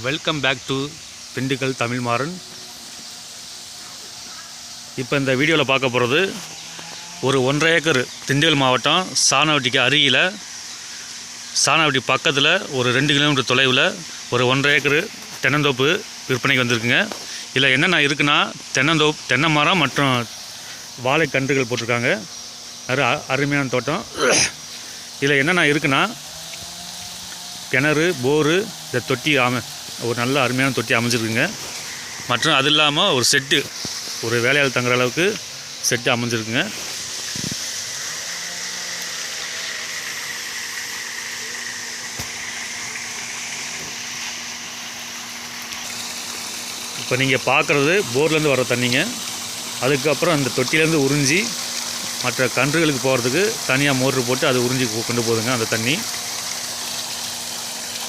Welcome back to Dindigul Tamil Maran. இப்போ இந்த வீடியோவில் பார்க்க போகிறது ஒரு 1.5 ஏக்கர் திண்டுக்கல் மாவட்டம் சாணவட்டிக்கு அருகில், சாணவட்டி பக்கத்தில் ஒரு 2 கிலோமீட்டர் தொலைவில் ஒரு 1.5 ஏக்கர் தென்னந்தோப்பு விற்பனைக்கு வந்திருக்குங்க. இதில் என்னென்ன இருக்குன்னா, தென்னை மரம் மற்றும் வாழை கன்றுகள் போட்டிருக்காங்க. அருமையான தோட்டம். இதில் என்னென்ன இருக்குன்னா, கிணறு, போரு, இந்த தொட்டி ஒரு நல்ல அருமையான தொட்டி அமைஞ்சிருக்குங்க. மற்றும் அது இல்லாமல் ஒரு செட்டு, ஒரு வேலையாள் தங்குற அளவுக்கு செட்டு அமைஞ்சிருக்குங்க. இப்போ நீங்கள் பார்க்குறது போர்லேருந்து வர தண்ணிங்க. அதுக்கப்புறம் அந்த தொட்டிலேருந்து உறிஞ்சி மற்ற கன்றுகளுக்கு போகிறதுக்கு தனியாக மோட்ரு போட்டு அது உறிஞ்சி கொண்டு போகுதுங்க. அந்த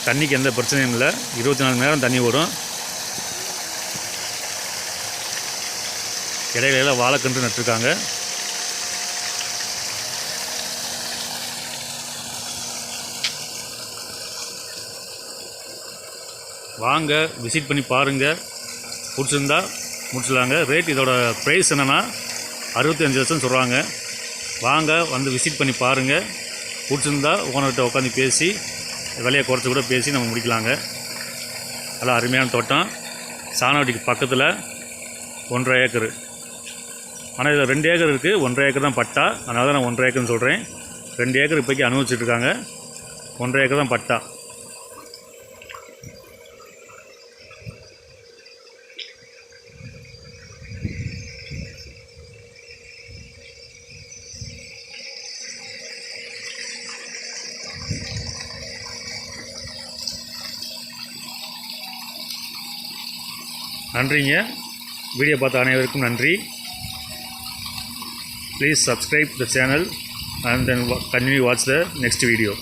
தண்ணிக்கு எந்த பிரச்சனையும் இல்லை. 24 மணி நேரம் தண்ணி ஓடும். இடையில வாழைக்கன்று நட்டுருக்காங்க. வாங்க, விசிட் பண்ணி பாருங்கள். பிடிச்சிருந்தா முடிச்சிடலாங்க. ரேட் இதோட ப்ரைஸ் என்னென்னா 65 லட்சம் சொல்கிறாங்க. வாங்க, வந்து விசிட் பண்ணி பாருங்கள். பிடிச்சிருந்தா ஓனர்கிட்ட உட்காந்து பேசி விலையை குறைச்சி கூட பேசி நம்ம முடிக்கலாங்க. நல்லா அருமையான தோட்டம். சாணவட்டிக்கு பக்கத்தில் 1.5 ஏக்கர். ஆனால் இதில் 2 ஏக்கர் இருக்குது. 1.5 ஏக்கர் தான் பட்டா. அதனால தான் நான் 1.5 ஏக்கர்னு சொல்கிறேன். 2 ஏக்கர் இப்போக்கி அனுபவிச்சுட்ருக்காங்க. 1.5 ஏக்கர் தான் பட்டா. நன்றிங்க. வீடியோ பார்த்த அனைவருக்கும் நன்றி. Please subscribe the channel and then continue watch the next video.